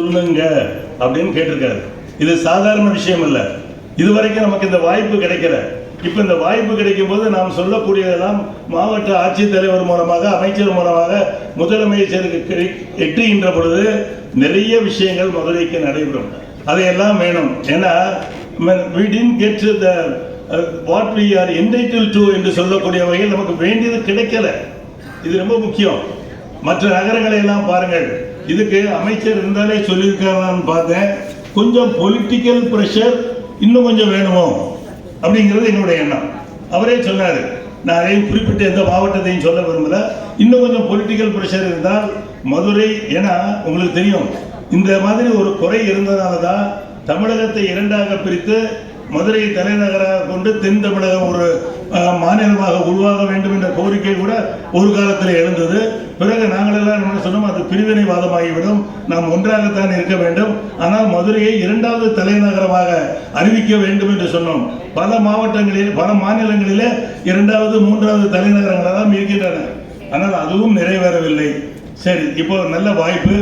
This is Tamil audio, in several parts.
சொல்லுங்க அப்படின்னு கேட்டிருக்காரு. இது சாதாரண விஷயம் இல்லை. இதுவரைக்கும் நமக்கு இந்த வாய்ப்பு கிடைக்கல. இப்போ இந்த வாய்ப்பு கிடைக்கும் போது நாம் சொல்லக்கூடியதெல்லாம் மாவட்ட ஆட்சித்தலைவர் மூலமாக, அமைச்சர் மூலமாக முதலமைச்சருக்கு எட்டுகின்ற பொழுது நிறைய விஷயங்கள் மதுரைக்கு நடைபெறும். அதையெல்லாம் வேணும். ஏன்னா we didn't get the what we are entitled to என்று சொல்லக்கூடிய வகையில் நமக்கு வேண்டியது கிடைக்கல. இது ரொம்ப முக்கியம். மற்ற நகரங்களை எல்லாம் பாருங்கள். இதுக்கு அமைச்சர் இருந்தாலே சொல்லியிருக்காங்கன்னு பார்த்தேன். கொஞ்சம் பொலிட்டிக்கல் ப்ரெஷர் இன்னும் கொஞ்சம் வேணுமோ அப்படிங்கிறது என்னுடைய எண்ணம். அவரே சொன்னார், நான் அதையும் குறிப்பிட்ட எந்த மாவட்டத்தையும் சொல்ல விரும்பல, இன்னும் கொஞ்சம் பொலிட்டிக்கல் ப்ரெஷர் இருந்தால் மதுரை, ஏன்னா உங்களுக்கு தெரியும் இந்த மாதிரி ஒரு குறை இருந்ததால தான் தமிழகத்தை இரண்டாக பிரித்து மதுரையை தலைநகராக கொண்டு தென் தமிழகம் ஒரு மாநிலமாக உருவாக வேண்டும் என்ற கோரிக்கை கூட ஒரு காலத்தில் எழுந்தது. பிறகு நாங்களெல்லாம் என்ன சொன்னோம், அது பிரிவினைவாதமாகிவிடும், நாம் ஒன்றாகத்தான் இருக்க வேண்டும், ஆனால் மதுரையை இரண்டாவது தலைநகரமாக அறிவிக்க வேண்டும் என்று சொன்னோம். பல மாவட்டங்களில் பல மாநிலங்களிலே இரண்டாவது மூன்றாவது தலைநகரங்களாக தான் இருக்கின்றன. ஆனால் அதுவும் நிறைவேறவில்லை. சரி, இப்போ நல்ல வாய்ப்பு.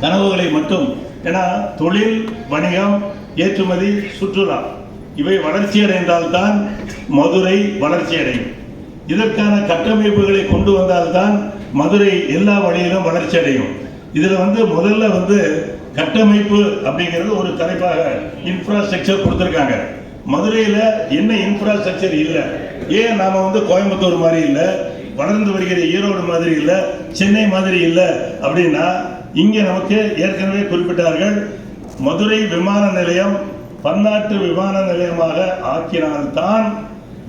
கனவுகளை மட்டும், ஏன்னா தொழில், வணிகம், ஏற்றுமதி, சுற்றுலா இவை வளர்ச்சி அடைந்தால்தான் மதுரை வளர்ச்சி அடையும். இதற்கான கட்டமைப்புகளை கொண்டு வந்தால்தான் மதுரை எல்லா வழியிலும் வளர்ச்சி அடையும். இதில் முதல்ல கட்டமைப்பு அப்படிங்கிறது ஒரு தலைப்பாக இன்ஃப்ராஸ்ட்ரக்சர் கொடுத்துருக்காங்க. மதுரையில் என்ன இன்ஃப்ராஸ்ட்ரக்சர் இல்லை? ஏன் நாம் கோயம்புத்தூர் மாதிரி இல்லை, வளர்ந்து வருகிற ஈரோடு மாதிரி இல்லை, சென்னை மாதிரி இல்லை அப்படின்னா, இங்கே நமக்கு ஏற்கனவே குறிப்பிட்டார்கள், மதுரை விமான நிலையம் பன்னாட்டு விமான நிலையமாக ஆக்கினால்தான்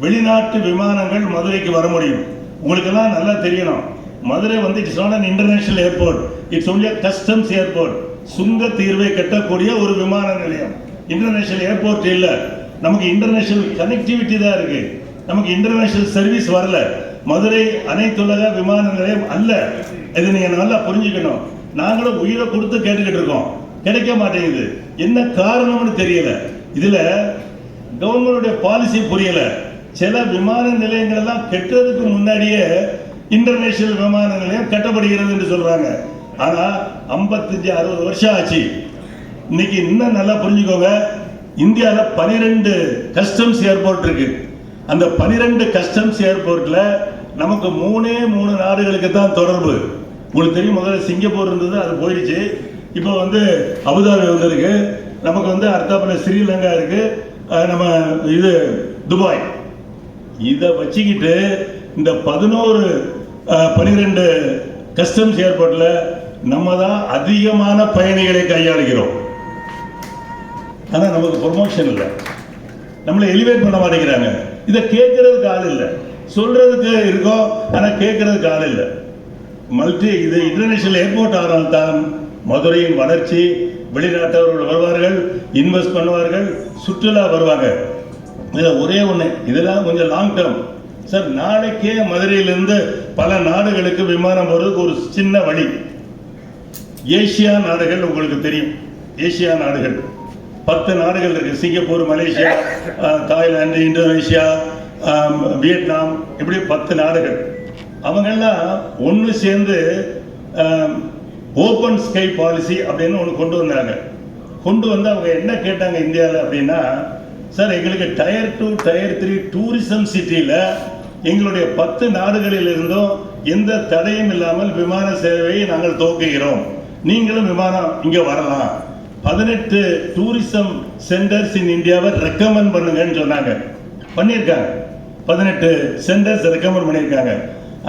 வெளிநாட்டு விமானங்கள் மதுரைக்கு வர முடியும். உங்களுக்கெல்லாம் நல்லா தெரியணும், Madurai it's not an international airport, it's only a customs airport. சுங்க தீர்வை கட்டக்கூடிய ஒரு விமான நிலையம், இன்டர்நேஷனல் ஏர்போர்ட் இல்லை. நமக்கு இன்டர்நேஷனல் கனெக்டிவிட்டி தான் இருக்கு, நமக்கு இன்டர்நேஷனல் சர்வீஸ் வரல. மதுரை அனைத்துலக விமான நிலையம் அல்ல. இதை நீங்க நல்லா புரிஞ்சுக்கணும். நாங்களும் உயிரை கொடுத்து கேட்டுக்கிட்டு இருக்கோம், கிடைக்க மாட்டேங்குது. என்ன காரணம்னு தெரியல. இதுல கவர்மெண்டுடைய பாலிசி புரியல. சில விமான நிலையங்கள் எல்லாம் கெட்டதுக்கு முன்னாடியே இன்டர்நேஷனல் விமான நிலையம் கட்டப்படுகிறது என்று சொல்றாங்க. ஆனா 55-60 வருஷம் ஆச்சு. இன்னைக்கு இன்னும் நல்லா புரிஞ்சுக்கோங்க, இந்தியாவில் 12 கஸ்டம்ஸ் ஏர்போர்ட் இருக்கு. அந்த 12 கஸ்டம்ஸ் ஏர்போர்ட்ல நமக்கு 3 நாடுகளுக்கு தான் தொடர்பு. உங்களுக்கு தெரியும், முதல்ல சிங்கப்பூர் இருந்தது, அது போயிடுச்சு. இப்போ அபுதாபி வந்திருக்கு, நமக்கு அடுத்தாப்புல ஸ்ரீலங்கா இருக்கு, நம்ம இது துபாய். இதை வச்சுக்கிட்டு இந்த 12 கஸ்டம்ஸ் ஏர்போர்ட்ல நம்ம தான் அதிகமான பயணிகளை கையாளுகிறோம். ஆனால் நமக்கு ப்ரொமோஷன் இல்லை, நம்மளை எலிவேட் பண்ண மாட்டேங்கிறாங்க. இதை கேட்கறதுக்கு ஆள் இல்லை, சொல்றதுக்கு இருக்கோம், ஆனால் கேட்கறதுக்கு ஆள் இல்லை. இது இன்டர்நேஷனல் ஏர்போர்ட் ஆனால் தான் மதுரையின் வளர்ச்சி, வெளிநாட்டவர்கள் வருவார்கள், இன்வெஸ்ட் பண்ணுவார்கள், சுற்றுலா வருவாங்க. இதில் ஒரே ஒன்று, இதெல்லாம் கொஞ்சம் லாங் டேர்ம் சார். நாளைக்கே மதுரையிலிருந்து பல நாடுகளுக்கு விமானம் வருவதுக்கு ஒரு சின்ன வழி. ஏசியா நாடுகள் உங்களுக்கு தெரியும், ஏசியா நாடுகள் 10 நாடுகள் இருக்கு. Singapore, Malaysia, Thailand, Indonesia, Vietnam, இப்படி 10 நாடுகள். அவங்கெல்லாம் ஒன்று சேர்ந்து ஓப்பன் ஸ்கை பாலிசி அப்படின்னு ஒன்று கொண்டு வந்தாங்க. கொண்டு வந்து அவங்க என்ன கேட்டாங்க இந்தியாவில் அப்படின்னா, சார் எங்களுக்கு Tier 2 Tier 3 டூரிசம் சிட்டியில் எங்களுடைய 10 நாடுகளில் இருந்தும் எந்த தடையும் இல்லாமல் விமான சேவையை நாங்கள் துவக்குகிறோம், நீங்களும் விமானம் இங்கே வரலாம். 18 டூரிசம் சென்டர்ஸ் இன் இந்தியாவை ரெக்கமெண்ட் பண்ணுங்கன்னு சொன்னாங்க. பண்ணியிருக்காங்க, 18 சென்டர்ஸ் ரெக்கமெண்ட் பண்ணியிருக்காங்க.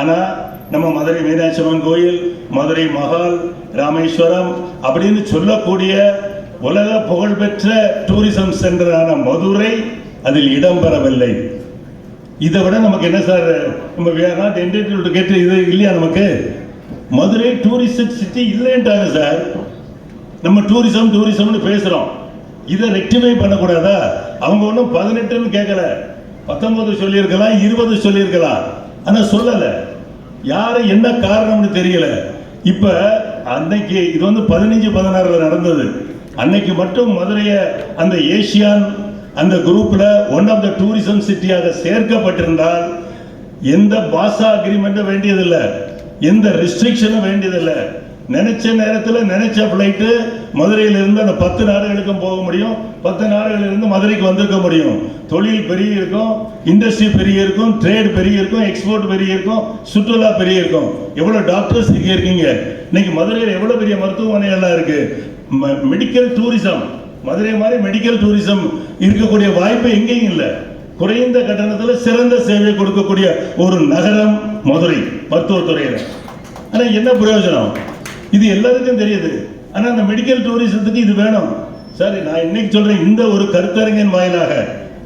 ஆனால் நம்ம மதுரை மீனாட்சி அம்மன் கோயில், மதுரை மஹால், ராமேஸ்வரம் அப்படின்னு சொல்லக்கூடிய உலக புகழ்பெற்ற டூரிசம் சென்டரான மதுரை அதில் இடம்பெறவில்லை. இதை விட நமக்கு என்ன சார், நம்ம we are not entitled to get இது இல்லையா? நமக்கு மதுரை டூரிஸ்ட் சிட்டி இல்லைன்றாங்க சார். நம்ம டூரிசம்னு பேசுறோம், இதை ரெக்டிஃபை பண்ணக்கூடாதா? அவங்க ஒன்றும் 18ன்னு கேட்கல, 19 சொல்லியிருக்கலாம், 20 சொல்லியிருக்கலாம், ஆனால் சொல்லலை. யாரு என்ன காரணம்னு தெரியல. இப்ப அன்னைக்கு இது 15-16 நடந்தது. அன்னைக்கு மட்டும் மதுரையை அந்த ஏசியான் அந்த குரூப்ல ஒன் ஆஃப் த டூரிசம் சிட்டியாக சேர்க்கப்பட்டிருந்தால் எந்த பாசா அக்ரிமெண்ட்டும் வேண்டியதில்லை, எந்த ரெஸ்ட்ரிக்ஷனும் வேண்டியதில்லை. நினைச்ச நேரத்தில் நினைச்ச ஃப்ளைட்டு மதுரையிலிருந்து அந்த 10 நாடுகளுக்கும் போக முடியும், 10 நாடுகளிலிருந்து மதுரைக்கு வந்திருக்க முடியும். தொழில் பெரிய இருக்கும், இண்டஸ்ட்ரி பெரிய இருக்கும், ட்ரேட் பெரிய இருக்கும், எக்ஸ்போர்ட் பெரிய இருக்கும், சுற்றுலா பெரிய இருக்கும். எவ்வளோ டாக்டர்ஸ் இங்கே இருக்கீங்க. இன்னைக்கு மதுரையில் எவ்வளோ பெரிய மருத்துவமனைகள்லாம் இருக்கு. மெடிக்கல் டூரிசம், மதுரை மாதிரி மெடிக்கல் டூரிசம் இருக்கக்கூடிய வாய்ப்பு எங்கேயும் இல்லை. குறைந்த கட்டணத்தில் சிறந்த சேவை கொடுக்கக்கூடிய ஒரு நகரம் மதுரை மருத்துவத்துறையில். ஆனால் என்ன பிரயோஜனம்? இது எல்லாருக்கும் தெரியுது. ஆனால் அந்த மெடிக்கல் டூரிசத்துக்கு இது வேணும். சரி, நான் இன்னைக்கு சொல்றேன், இந்த ஒரு கருத்தரங்கின் வாயிலாக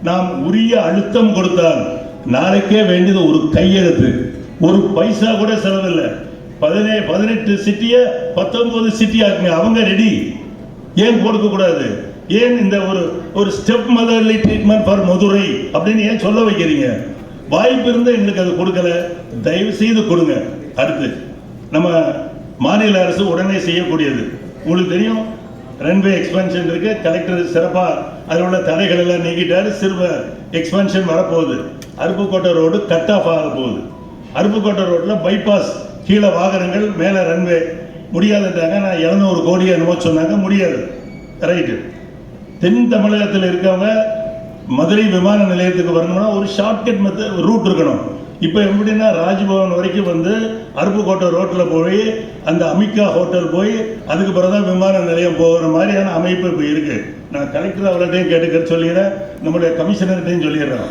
நாம் உரிய அழுத்தம் கொடுத்தால் நாளைக்கே வேண்டியது ஒரு கையெழுத்து, ஒரு பைசா கூட செலவில்லை. 18 சிட்டியை 19 சிட்டி ஆக்குங்க, அவங்க ரெடி. ஏன் கொடுக்க கூடாது? ஏன் இந்த ஒரு step motherly treatment for Madurai அப்படின்னு ஏன் சொல்ல வைக்கிறீங்க? வாய்ப்பு இருந்து எங்களுக்கு அது கொடுக்கல, தயவு செய்து கொடுங்க. அடுத்து நம்ம மாநில அரசு உடனே செய்யக்கூடியது உங்களுக்கு தெரியும். ரன்வே எக்ஸ்பென்ஷன் இருக்கு. கலெக்டர் சிறப்பாக அதில் உள்ள தடைகள் எல்லாம் நீக்கிட்டாரு. சிறுவ எக்ஸ்பென்ஷன் வரப்போகுது. அருப்புக்கோட்டை ரோடு கட் ஆஃப் ஆக போகுது. அருப்புக்கோட்டை ரோட்டில் பைபாஸ் கீழே வாகனங்கள், மேலே ரன்வே முடியாதுன்றாங்க. நான் 700 கோடி என்னமோ சொன்னாங்க, முடியாது. ரைட்டு. தென் தமிழகத்தில் இருக்கவங்க மதுரை விமான நிலையத்துக்கு வரணும்னா ஒரு ஷார்ட்கட் ரூட் இருக்கணும். இப்போ எப்படின்னா ராஜ்பவன் வரைக்கும் வந்து அருப்புக்கோட்டை ரோட்டில் போய் அந்த அமிகா ஹோட்டல் போய் அதுக்கு பிறகுதான் விமான நிலையம் போகிற மாதிரியான அமைப்பு இப்போ இருக்குது. நான் கலெக்டர் அவர்கிட்டையும் கேட்டுக்க சொல்லிடுறேன், நம்முடைய கமிஷனர்கிட்டையும் சொல்லிடுறேன்.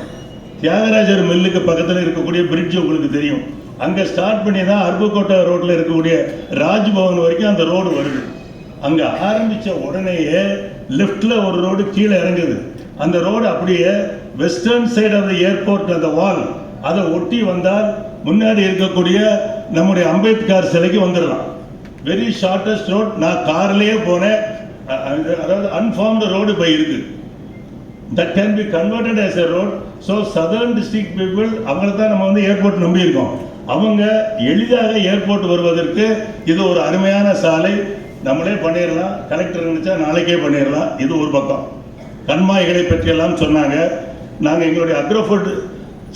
தியாகராஜர் மில்லுக்கு பக்கத்தில் இருக்கக்கூடிய பிரிட்ஜ் உங்களுக்கு தெரியும். அங்கே ஸ்டார்ட் பண்ணி தான் அருப்புக்கோட்டை ரோட்டில் இருக்கக்கூடிய ராஜ்பவன் வரைக்கும் அந்த ரோடு வருது. அங்கே ஆரம்பித்த உடனேயே லெஃப்டில் ஒரு ரோடு கீழே இறங்குது. அந்த ரோடு அப்படியே western side of the airport அந்த வால் அதை ஒட்டி வந்தால் முன்னாடி இருக்கக்கூடிய நம்முடைய அம்பேத்கர் சிலைக்கு வந்துடலாம். Very shortest road. நான் கார்லேயே போனேன். அதாவது அன்ஃபார்ம்டு ரோடு இப்போ இருக்கு. That can be converted as a road. So southern district people அவங்கள தான் நம்ம வந்து ஏர்போர்ட் நம்பி இருக்கோம். அவங்க எளிதாக ஏர்போர்ட் வருவதற்கு இது ஒரு அருமையான சாலை. நம்மளே பண்ணிடலாம். கலெக்டர் நினைச்சா நாளைக்கே பண்ணிடலாம். இது ஒரு பக்கம். கண்மாய்களை பற்றியெல்லாம் சொன்னாங்க. நாங்கள் எங்களுடைய அக்ரோஃபுட்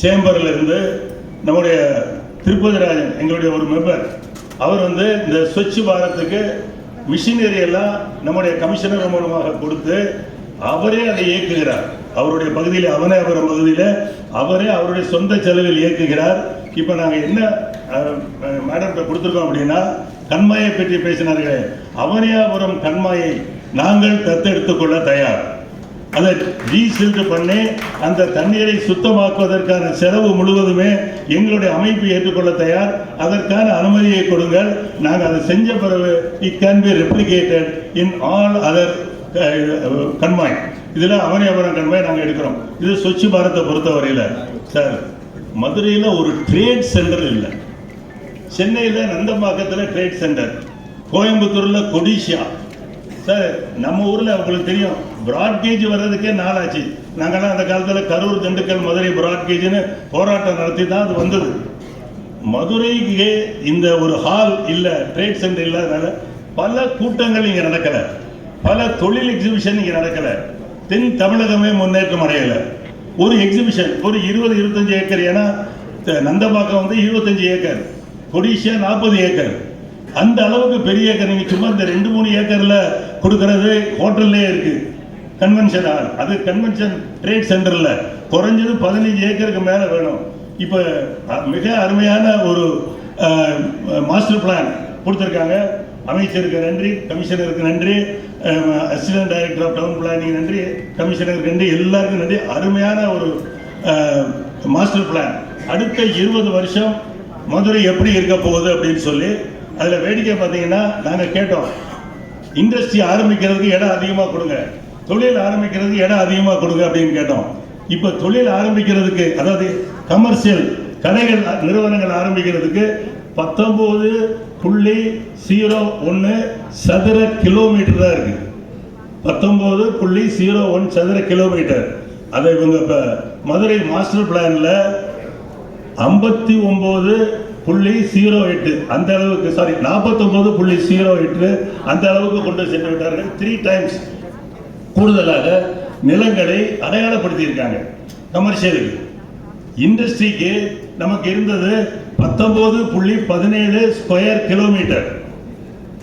சேம்பரில் இருந்து நம்முடைய திருப்பதி ராஜன் எங்களுடைய ஒரு மெம்பர், அவர் வந்து இந்த ஸ்வச் பாரத்துக்கு மிஷினரி எல்லாம் நம்முடைய கமிஷனர் மூலமாக கொடுத்து அவரே அதை இயக்குகிறார். அவருடைய பகுதியில் அவனேபுரம் பகுதியில் அவரே அவருடைய சொந்த செலவில் இயக்குகிறார். இப்போ நாங்கள் என்ன மேடம்கிட்ட கொடுத்துருக்கோம் அப்படின்னா, கண்மாயை பற்றி பேசினார்கள். அவனியாபுரம் கண்மாயை நாங்கள் தத்தெடுத்துக் கொள்ள தயார். அதை ரீசில்ட் பண்ணி அந்த தண்ணீரை சுத்தமாக்குவதற்கான செலவு முழுவதுமே எங்களுடைய அமைப்பு ஏற்றுக்கொள்ள தயார். அதற்கான அனுமதியை கொடுங்கள். நாங்கள் அதை செஞ்ச பிறகு it can be replicated in all other கண்மாய். இதில் அவனியாபுரம் கண்மாய் நாங்கள் எடுக்கிறோம். இது ஸ்வச் பாரத்தை பொறுத்தவரையில் சார், மதுரையில் ஒரு ட்ரேட் சென்டர் இல்லை. சென்னையில் நந்தம்பாக்கத்தில் ட்ரேட் சென்டர், கோயம்புத்தூரில் கொடிஷியா. சார் நம்ம ஊரில் உங்களுக்கு தெரியும், பிராட்கேஜ் வர்றதுக்கே நாளாச்சு. நாங்கள்லாம் அந்த காலத்தில் கரூர், திண்டுக்கல், மதுரை பிராட்கேஜ்னு போராட்டம் நடத்தி தான் அது வந்தது. மதுரைக்கு இந்த ஒரு ஹால் இல்லை, ட்ரேட் சென்டர் இல்லாதனால பல கூட்டங்கள் இங்கே நடக்கலை, பல தொழில் எக்ஸிபிஷன் இங்கே நடக்கலை. தென் தமிழகமே முன்னேற்றம் அடையலை. ஒரு எக்ஸிபிஷன் ஒரு 20-25 ஏக்கர். ஏன்னா நந்தம்பாக்கம் வந்து 25 ஏக்கர், கொடிஷியா 40 ஏக்கர். அந்த அளவுக்கு பெரிய ஏக்கர். நீங்கள் சும்மா இந்த 2-3 ஏக்கரில் கொடுக்கறது ஹோட்டல்லே இருக்கு. கன்வென்ஷன் ஹால், அது கன்வென்ஷன் ட்ரேட் சென்டரில் குறைஞ்சது 15 ஏக்கருக்கு மேலே வேணும். இப்போ மிக அருமையான ஒரு மாஸ்டர் பிளான் கொடுத்துருக்காங்க. அமைச்சருக்கு நன்றி, கமிஷனருக்கு நன்றி, assistant director of town planning நன்றி, கமிஷனருக்கு நன்றி, எல்லாருக்கும் நன்றி. அருமையான ஒரு மாஸ்டர் பிளான். அடுத்த 20 வருஷம் மதுரை எப்படி இருக்க போகுது அப்படின்னு சொல்லி அதில் வேடிக்கை பார்த்தீங்கன்னா, நாங்கள் கேட்டோம், இண்டஸ்ட்ரி ஆரம்பிக்கிறதுக்கு இடம் அதிகமாக கொடுங்க, தொழில் ஆரம்பிக்கிறதுக்கு இடம் அதிகமாக கொடுங்க அப்படின்னு கேட்டோம். இப்போ தொழில் ஆரம்பிக்கிறதுக்கு, அதாவது கமர்ஷியல் கடைகள் நிறுவனங்கள் ஆரம்பிக்கிறதுக்கு 19.01 சதுர கிலோமீட்டர் தான் இருக்கு. 19.01 சதுர கிலோமீட்டர். அதை இவங்க இப்போ மதுரை மாஸ்டர் பிளானில் 59.08 அந்த அளவுக்கு, சாரி 49.08 அந்த அளவுக்கு கொண்டு சென்று விட்டார்கள். 3 டைம்ஸ் கூடுதலாக நிலங்களை அடையாளப்படுத்தியிருக்காங்க கமர்ஷியலுக்கு. இண்டஸ்ட்ரிக்கு நமக்கு இருந்தது 19.17 ஸ்கொயர் கிலோமீட்டர்.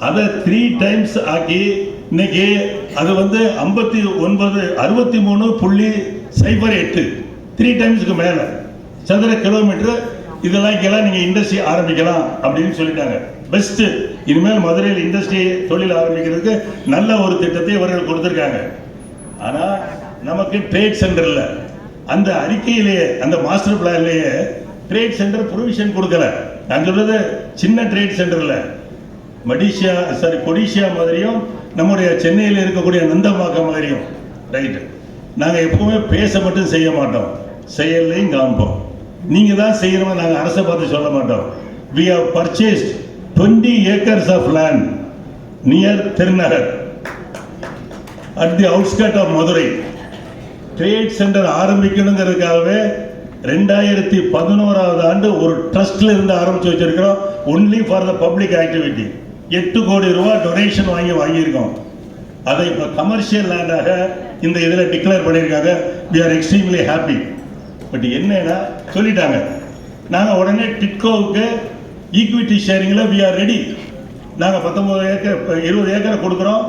அதை 3 times ஆக்கி இன்னைக்கு அது வந்து 63.08 3 டைம்ஸ்க்கு மேலே சதுர கிலோமீட்டர். இதெல்லாம் நீங்கள் இண்டஸ்ட்ரி ஆரம்பிக்கலாம் அப்படின்னு சொல்லிட்டாங்க. பெஸ்ட். இனிமேல் மதுரையில் இண்டஸ்ட்ரி தொழில் ஆரம்பிக்கிறதுக்கு நல்ல ஒரு திட்டத்தை இவர்கள் கொடுத்துருக்காங்க. ஆனால் நமக்கு ட்ரேட் சென்டர் இல்லை. அந்த அறிக்கையிலேயே அந்த மாஸ்டர் பிளான்லேயே ட்ரேட் சென்டர் ப்ரொவிஷன் கொடுக்கல. நான் சொல்றது சின்ன ட்ரேட் சென்டரில் கொடிஷியா மாதிரியும் நம்முடைய சென்னையில் இருக்கக்கூடிய நந்தம்பாக்கம் மாதிரியும் ரைட்டு. நாங்கள் எப்பவுமே பேச மட்டும் செய்ய மாட்டோம், செயல்லையும் காண்போம். நீங்கள் தான் செய்யணும், நாங்கள் அரசை பார்த்து சொல்ல மாட்டோம். We have purchased 20 acres of land near Thirunagar at the outskirts of Madurai. Trade centre ஆரம்பிக்கணுங்கிறதுக்காகவே 2011ஆவது ஆண்டு ஒரு ட்ரஸ்ட்ல இருந்து ஆரம்பிச்சு வச்சிருக்கிறோம். Only for the public activity. 8 கோடி ரூபாய் டொனேஷன் வாங்கியிருக்கோம். அதை இப்போ கமர்ஷியல் லேண்டாக இந்த இதில் டிக்ளேர் பண்ணியிருக்காங்க. we are extremely happy. But என்னன்னா சொல்லிட்டாங்க, நாங்கள் உடனே டிட்கோவுக்கு ஈக்விட்டி ஷேரிங்கில் we are ready. நாங்கள் 19 ஏக்கர் 20 ஏக்கரை கொடுக்குறோம்,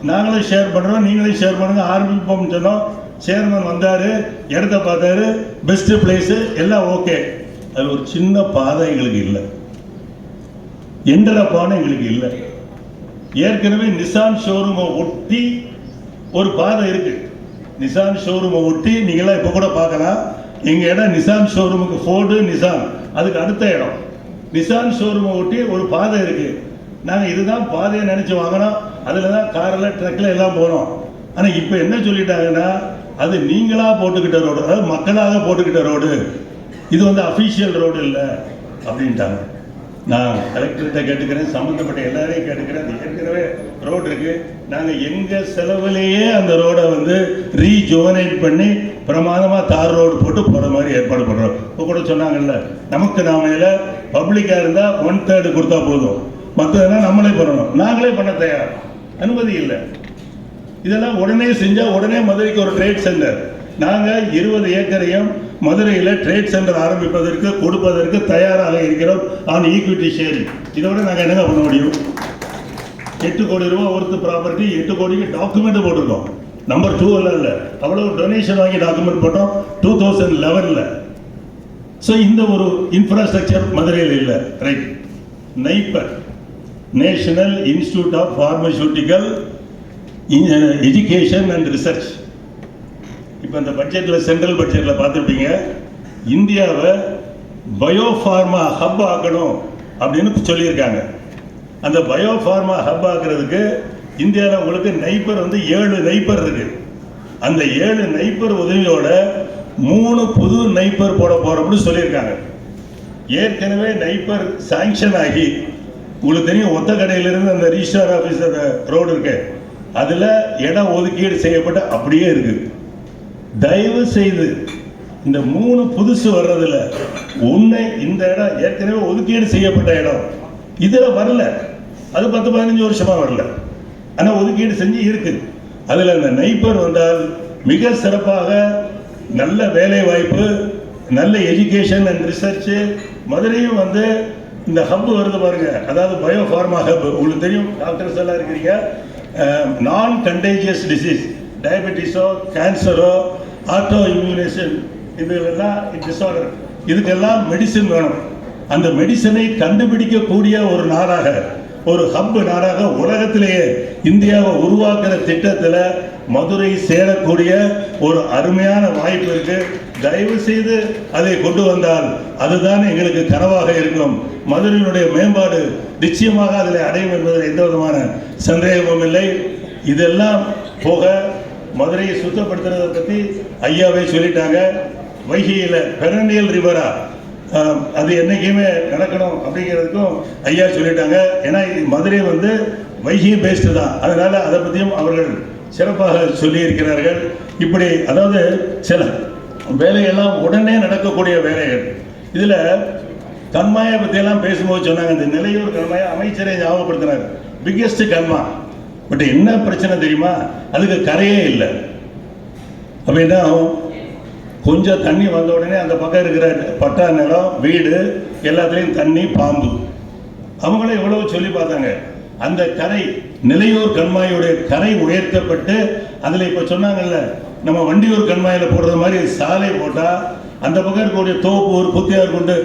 நாங்களும் ஷேர் பண்ணுறோம், நீங்களும் ஷேர் பண்ணுங்க, ஆரம்பிப்போம்னு சொன்னோம். சேர்மன் வந்தார், இடத்த பார்த்தாரு, பெஸ்ட்டு பிளேஸு, எல்லாம் ஓகே. அது ஒரு சின்ன பாதை எங்களுக்கு இல்லை, எண்டரப்பான எங்களுக்கு இல்லை. ஏற்கனவே நிசான் ஷோரூமை ஒட்டி ஒரு பாதை இருக்கு. நிசான் ஷோரூமை ஒட்டி நீங்களாம் இப்போ கூட பார்க்கலாம். எங்கள் இடம் நிசான் ஷோரூமுக்கு ஃபோர்டு நிசான், அதுக்கு அடுத்த இடம். நிசான் ஷோரூமை ஒட்டி ஒரு பாதை இருக்கு. நாங்கள் இதுதான் பாதையை நினச்சி வாங்கினோம். அதில் தான் காரில் ட்ரக்கில் எல்லாம் போனோம். ஆனால் இப்போ என்ன சொல்லிட்டாங்கன்னா, அது நீங்களாக போட்டுக்கிட்ட ரோடு, அதாவது மக்களாக போட்டுக்கிட்ட ரோடு, இது வந்து அஃபீஷியல் ரோடு இல்லை அப்படின்ட்டாங்க. நான் கலெக்டர்கிட்ட கேட்டுக்கிறேன், சம்மந்தப்பட்ட எல்லாரையும் கேட்டுக்கிறேன். அது ஏற்கனவே ரோடு இருக்கு. நாங்கள் எங்கள் செலவுலேயே அந்த ரோடை வந்து ரீஜுவனைட் பண்ணி பிரமாதமாக தார் ரோடு போட்டு போகிற மாதிரி ஏற்பாடு பண்ணுறோம். இப்போ கூட சொன்னாங்கல்ல, நமக்கு நாமையில் பப்ளிக்காக இருந்தால் 1/3 கொடுத்தா போதும், மற்றதெல்லாம் நம்மளே பண்ணணும். நாங்களே பண்ண தயார், அனுமதி இல்லை. இதெல்லாம் உடனே செஞ்சால் உடனே மதுரைக்கு ஒரு ட்ரேட் சென்டர். நாங்கள் 20 ஏக்கரையும் மதுரையில் ட்ரேட் சென்டர் ஆரம்பிப்பதற்கு கொடுப்பதற்கு தயாராக இருக்கிறோம். On equity sharing. இதோட நாங்கள் என்னங்க பண்ண முடியும்? 8 கோடி ரூபாய் ஒருத்து ப்ராப்பர்ட்டி, 8 கோடிக்கு டாக்குமெண்ட் போட்டிருக்கோம். நம்பர் 2 எல்லாம் இல்லை, அவ்வளோ டொனேஷன் வாங்கி டாக்குமெண்ட் போட்டோம் 2011. ஸோ இந்த ஒரு இன்ஃப்ராஸ்ட்ரக்சர் மதுரையில் இல்லை. Right. NIPER, national institute of pharmaceutical education and research. இப்போ இந்த பட்ஜெட்டில், சென்ட்ரல் பட்ஜெட்டில் பார்த்துருப்பீங்க, இந்தியாவை பயோஃபார்மா ஹப் ஆக்கணும் அப்படின்னு சொல்லியிருக்காங்க. அந்த பயோஃபார்மா ஹப் ஆக்குறதுக்கு இந்தியாவில் உங்களுக்கு நைப்பர் வந்து 7 நைப்பர் இருக்கு. அந்த 7 நைப்பர் உதவியோட 3 புது நைப்பர் போட போறோம்னு சொல்லியிருக்காங்க. ஏற்கனவே நைப்பர் சாங்ஷன் ஆகி, உங்களுக்கு தெரியும், ஒத்த கடையிலிருந்து அந்த ரிஜிஸ்ட்ரார் ஆஃபீஸர் ரோடு இருக்கு, அதில் இடம் ஒதுக்கீடு செய்யப்பட்டு அப்படியே இருக்கு. தயவு செய்து இந்த 3 புதுசு வர்றதில்ல, ஒன்று இந்த இடம் ஏற்கனவே ஒதுக்கீடு செய்யப்பட்ட இடம், இதில் வரல. அது 10-15 வருஷமாக வரல, ஆனால் ஒதுக்கீடு செஞ்சு இருக்கு. அதில் அந்த நைப்பர் வந்தால் மிக சிறப்பாக நல்ல வேலை வாய்ப்பு, நல்ல எஜுகேஷன் அண்ட் ரிசர்ச்சு. மதுரையும் வந்து இந்த ஹப் வருது பாருங்க, அதாவது பயோஃபார்மா ஹப். உங்களுக்கு தெரியும், டாக்டர்ஸ் எல்லாம் இருக்கிறீங்க. நான் கண்டேஜியஸ் டிசீஸ், டயபெட்டிஸோ கேன்சரோ ஆட்டோ இம்யூனேஷன், இதெல்லாம் டிஸார்டர், இதுக்கெல்லாம் மெடிசின் வேணும். அந்த மெடிசனை கண்டுபிடிக்கக்கூடிய ஒரு நாடாக, ஒரு ஹப் நாடாக உலகத்திலேயே இந்தியாவை உருவாக்குற திட்டத்தில் மதுரை சேரக்கூடிய ஒரு அருமையான வாய்ப்பு இருக்கு. தயவு செய்து அதை கொண்டு வந்தால் அதுதான் எங்களுக்கு கனவாக இருக்கும். மதுரையினுடைய மேம்பாடு நிச்சயமாக அதில் அடையும் என்பதில் எந்த விதமான சந்தேகமும் இல்லை. இதெல்லாம் போக மதுரையை சுத்தப்படுத்துறதை பற்றி ஐயாவே சொல்லிட்டாங்க. வைகையில் பெரனியல் ரிவரா அது என்னைக்குமே நடக்கணும் அப்படிங்கிறதுக்கும் ஐயா சொல்லிட்டாங்க. ஏன்னா மதுரை வந்து வைகை பேஸ்டு தான், அதனால அதை பற்றியும் அவர்கள் சிறப்பாக சொல்லியிருக்கிறார்கள். இப்படி அதாவது சில வேலையெல்லாம் உடனே நடக்கக்கூடிய வேலைகள். இதில் கண்மாயை பற்றியெல்லாம் பேசும்போது சொன்னாங்க, இந்த நிலையூர் கண்மாயை அமைச்சரை ஞாபகப்படுத்தினார். பிக்கெஸ்ட் கண்மா. பட் என்ன பிரச்சனை தெரியுமா? அதுக்கு கரையே இல்லை. அப்போ என்ன ஆகும்? கொஞ்சம் தண்ணி வந்த உடனே அந்த பக்கம் இருக்கிற பட்டா நிலம், வீடு எல்லாத்துலேயும் தண்ணி, பாம்பு. அவங்களும் எவ்வளவு சொல்லி பார்த்தாங்க. அந்த கரை நிலையூர் கண்மாயோடைய கரை உயர்த்தப்பட்டு அதில் இப்போ சொன்னாங்கல்ல, நம்ம வண்டியூர் கண்மாயில் போடுற மாதிரி சாலை போட்டால் அந்த பக்கம் இருக்கக்கூடிய தோப்பூர், புத்தியார் கொண்டு,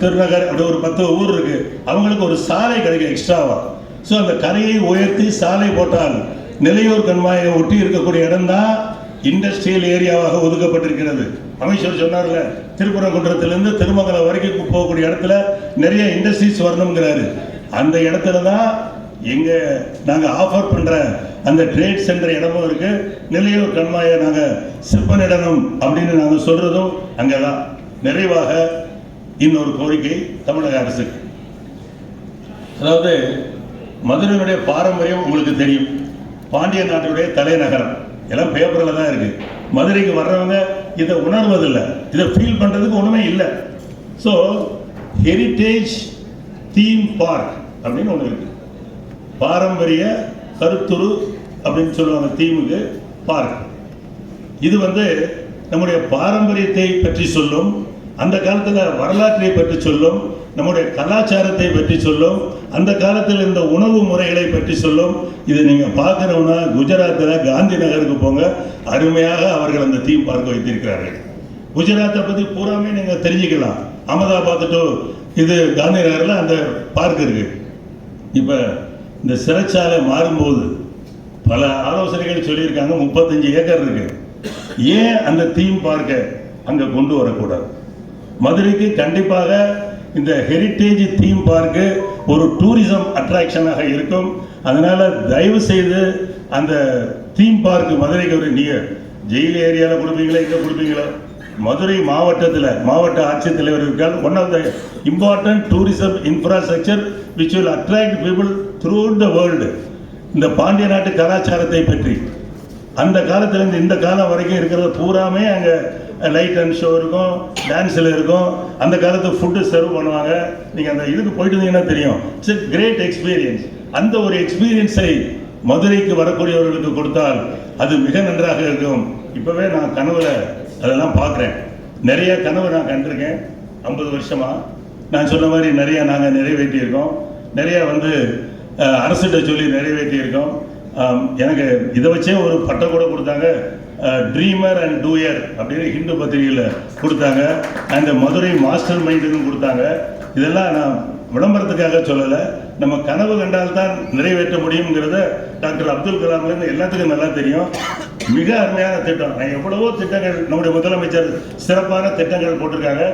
திருநகர், அப்படி ஒரு 10 ஊர் இருக்கு, அவங்களுக்கு ஒரு சாலை கிடைக்கும் எக்ஸ்ட்ராவா. ஸோ அந்த கரையை உயர்த்தி சாலை போட்டால் நிலையூர் கண்மாயை ஒட்டி இருக்கக்கூடிய இடம் தான் இண்டஸ்ட்ரியல் ஏரியாவாக ஒதுக்கப்பட்டிருக்கிறது. அமைச்சர் சொன்னார்ல, திருப்பரங்குன்றத்திலிருந்து திருமங்கலம் வரைக்கும் போகக்கூடிய இடத்துல நிறைய இண்டஸ்ட்ரீஸ் வரணுங்கிறாரு. அந்த இடத்துல தான் நாங்கள் ஆஃபர் பண்ணுற அந்த ட்ரேட் சென்டர் இடமும் இருக்கு. நிலையூர் கண்மாயை நாங்கள் சிற்பனிடணும் அப்படின்னு நாங்கள் சொல்றதும் அங்கே தான். நிறைவாக இன்னொரு கோரிக்கை தமிழக அரசுக்கு. அதாவது மதுரையினுடைய பாரம்பரியம் உங்களுக்கு தெரியும், பாண்டிய நாட்டுடைய தலைநகரம், எல்லாம் பேப்பரில் தான் இருக்கு. மதுரைக்கு வர்றவங்க இதை உணர்வதில்லை, இதை ஃபீல் பண்ணுறதுக்கு ஒன்றுமே இல்லை. ஸோ ஹெரிட்டேஜ் தீம் பார்க் அப்படின்னு ஒன்று இருக்கு. பாரம்பரிய கருத்துரு அப்படின்னு சொல்லுவாங்க தீமுக்கு பார்க். இது நம்முடைய பாரம்பரியத்தை பற்றி சொல்லும், அந்த காலத்தில் வரலாற்றை பற்றி சொல்லும், நம்முடைய கலாச்சாரத்தை பற்றி சொல்லும், அந்த காலத்தில் இந்த உணவு முறைகளை பற்றி சொல்லும். இது நீங்கள் பார்க்கணும்னா குஜராத்தில் காந்தி நகருக்கு போங்க, அருமையாக அவர்கள் அந்த தீம் பார்க் வைத்திருக்கிறார்கள். குஜராத்தை பற்றி பூராமே நீங்கள் தெரிஞ்சுக்கலாம். அகமதாபாத் டு இது காந்தி நகரில் அந்த பார்க் இருக்கு. இப்போ இந்த சிறைச்சாலை மாறும்போது பல ஆலோசனைகள் சொல்லியிருக்காங்க. 35 ஏக்கர் இருக்கு. ஏன் அந்த தீம் பார்க்கை அங்கே கொண்டு வரக்கூடாது? மதுரைக்கு கண்டிப்பாக இந்த ஹெரிட்டேஜ் தீம் பார்க்கு ஒரு டூரிசம் அட்ராக்ஷனாக இருக்கும். அதனால தயவு செய்து அந்த தீம் பார்க் மதுரைக்கு ஒரு, நீங்கள் ஜெயில் ஏரியாவில் கொடுப்பீங்களா, இங்கே கொடுப்பீங்களா? மதுரை மாவட்டத்தில் மாவட்ட ஆட்சித்தலைவர் இருக்கால் one of the important tourism infrastructure which will attract people through the world. இந்த பாண்டிய நாட்டு கலாச்சாரத்தை பற்றி அந்த காலத்திலேருந்து இந்த காலம் வரைக்கும் இருக்கிறது பூராமே அங்கே லைட் அண்ட் ஷோ இருக்கும், டான்ஸில் இருக்கும். அந்த காலத்து ஃபுட்டு சர்வ் பண்ணுவாங்க. நீங்கள் அந்த இதுக்கு போயிட்டு இருந்தீங்கன்னா தெரியும். It's a great experience. அந்த ஒரு எக்ஸ்பீரியன்ஸை மதுரைக்கு வரக்கூடியவர்களுக்கு கொடுத்தால் அது மிக நன்றாக இருக்கும். இப்போவே நான் கனவுல அதெல்லாம் பார்க்குறேன். நிறைய கனவு நான் கண்டிருக்கேன் 50 வருஷமாக. நான் சொன்ன மாதிரி நிறைய நாங்கள் நிறைவேற்றியிருக்கோம். நிறைய அரசிட்ட சொல்லி நிறைவேற்றியிருக்கோம். எனக்கு இதை வச்சே ஒரு பட்டம் கூட கொடுத்தாங்க, ட்ரீமர் அண்ட் டூயர் அப்படின்னு ஹிந்து பத்திரிகையில் கொடுத்தாங்க. அண்ட் மதுரை மாஸ்டர் மைண்டுன்னு கொடுத்தாங்க. இதெல்லாம் நான் விளம்பரத்துக்காக சொல்லலை, நம்ம கனவு கண்டால்தான் நிறைவேற்ற முடியுங்கிறத டாக்டர் அப்துல் கலாம்லேருந்து எல்லாத்துக்கும் நல்லா தெரியும். மிக அருமையான திட்டம். நான் எவ்வளவோ திட்டங்கள் நம்முடைய முதலமைச்சர் சிறப்பான திட்டங்கள் போட்டிருக்காங்க.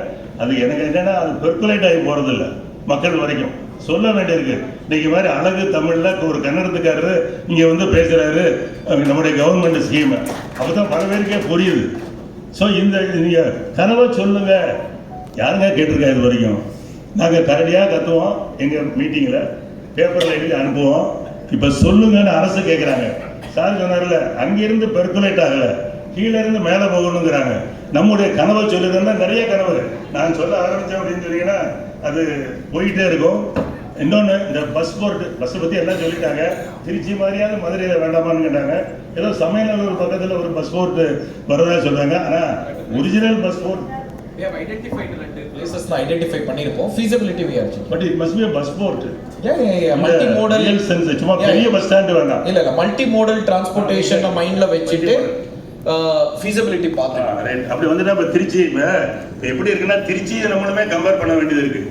அது எனக்கு என்னன்னா அது பெர்குலேட் ஆகி போகிறதில்ல, மக்கள் வரைக்கும் சொல்ல வேண்டியிருக்கு. இன்னைக்கு மாதிரி அழகு தமிழ்ல ஒரு கன்னடத்துக்காரரு இங்கே பேசுறாரு நம்முடைய கவர்மெண்ட் ஸ்கீம், அப்பதான் பல பேருக்கே புரியுது. ஸோ இந்த நீங்க கனவை சொல்லுங்க. யாருங்க கேட்டிருக்கா இது வரைக்கும்? நாங்கள் கரடியாக கத்துவோம், எங்கள் மீட்டிங்கில் பேப்பரில் எழுதி அனுப்புவோம். இப்போ சொல்லுங்கன்னு அரசு கேட்குறாங்க. சார் சொன்னார்ல, அங்கிருந்து பெர்குலேட் ஆகலை, கீழே இருந்து மேலே போகணுங்கிறாங்க. நம்முடைய கனவை சொல்லுங்கன்னா நிறைய கனவு நான் சொல்ல ஆரம்பித்தேன் அப்படின்னு சொன்னீங்கன்னா அது போயிட்டே இருக்கும். இன்னொன்று, இந்த பஸ்ஸை பற்றி எல்லாம் சொல்லிட்டாங்க. திருச்சி மாதிரியாவது மதுரையில் வேண்டாமான்னு கேட்டாங்க. ஏதோ சமையலூர் பக்கத்தில் ஒரு பஸ் போர்ட் வரதா சொல்கிறாங்க. ஆனால் original bus board we have identified places na identify பண்ணிருப்போம். feasibility we have checked, but it must be a bus port. yeah multi modal sense சும்மா பெரிய பஸ் ஸ்டாண்ட் வேண்டாம். இல்ல multi modal transportation மைண்ட்ல வெச்சிட்டு feasibility பார்த்துட்டோம். அப்படி வந்துட்டா இப்ப திருச்சி இப்ப எப்படி இருக்குன்னா திருச்சி நம்மளுமே கம்பேர் பண்ண வேண்டியது இருக்கு.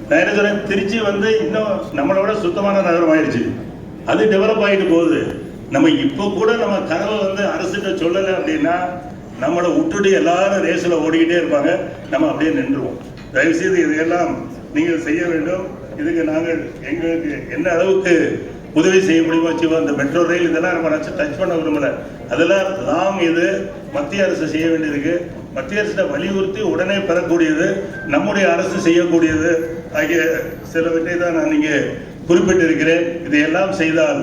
நான் என்ன சொல்றேன், திருச்சி இன்னும் நம்மளோட சுத்தமான நகரம் ஆயிடுச்சு. அது டெவலப் ஆகிட்டு போகுது. நம்ம இப்போ கூட நம்ம கனவை அரசுகிட்ட சொல்லலை அப்படின்னா நம்மளை விட்டுட்டு எல்லாரும் ரேஸில் ஓடிக்கிட்டே இருப்பாங்க. நம்ம அப்படியே நின்றுவோம். தயவுசெய்து இதையெல்லாம் நீங்கள் செய்ய வேண்டும். இதுக்கு நாங்கள் எங்களுக்கு என்ன அளவுக்கு உதவி செய்ய முடியுமோ வச்சுக்கோம். இந்த மெட்ரோ ரயில் இதெல்லாம் நம்ம டச் பண்ண விரும்பலை. அதெல்லாம் லாங் இது மத்திய அரசு செய்ய வேண்டியதுக்கு, மத்திய அரசை வலியுறுத்தி உடனே பெறக்கூடியது, நம்முடைய அரசு செய்யக்கூடியது ஆகிய சிலவற்றை தான் நான் இங்கே குறிப்பிட்டிருக்கிறேன். இதையெல்லாம் செய்தால்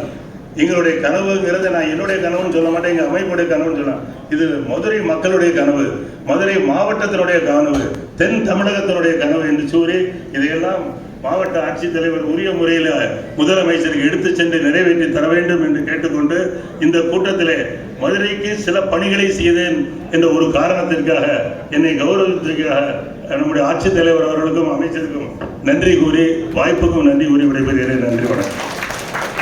எங்களுடைய கனவுங்கிறத நான் என்னுடைய கனவுன்னு சொல்ல மாட்டேன், எங்கள் அமைப்புடைய கனவுன்னு சொல்லலாம். இது மதுரை மக்களுடைய கனவு, மதுரை மாவட்டத்தினுடைய கனவு, தென் தமிழகத்தினுடைய கனவு என்று கூறி இதையெல்லாம் மாவட்ட ஆட்சித்தலைவர் உரிய முறையில் முதலமைச்சருக்கு எடுத்து சென்று நிறைவேற்றி தர வேண்டும் என்று கேட்டுக்கொண்டு இந்த கூட்டத்திலே மதுரைக்கு சில பணிகளை செய்தேன் என்ற ஒரு காரணத்திற்காக என்னை கௌரவித்ததற்காக நம்முடைய ஆட்சித்தலைவர் அவர்களுக்கும் அமைச்சருக்கும் நன்றி கூறி, வாய்ப்புக்கும் நன்றி கூறி விடைபெறுகிறேன். நன்றி, வணக்கம்.